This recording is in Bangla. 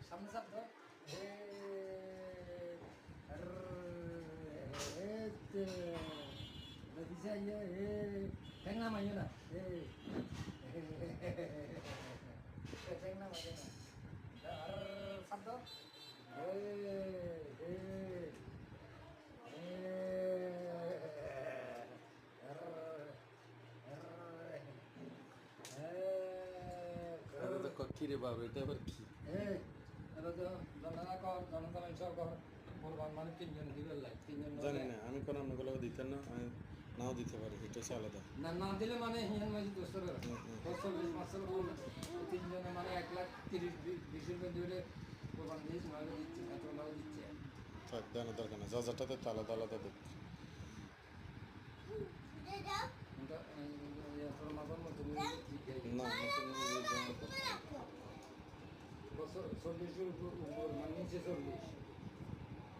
সামনে শব্দ bisa ya keng namanya na keng namanya na dar sabdo এটা তো কি রে বাবা, এটা আবার কি? এটা তো জনতা সরকার কোরবান মানে তিনজন দিবে তিনজন জানি না, আমি কোনো অন্যগুলো দিতেন না, আমি নাও দিতে পারি, এটা হচ্ছে আলাদা। না দিলে মানে হিয়ান মাঝে 240 তিনজনে মানে 1,30,20,000 দিলে কোরবান দিয়েছে নাহলে দিচ্ছে না, তোলাও দিচ্ছে থাক, দেওয়ানোর দরকার না, যা যাটাতে আলাদা আলাদা দেখ। তোর মাথার মতো না, নতুন 40 উপর মানে নিচে 40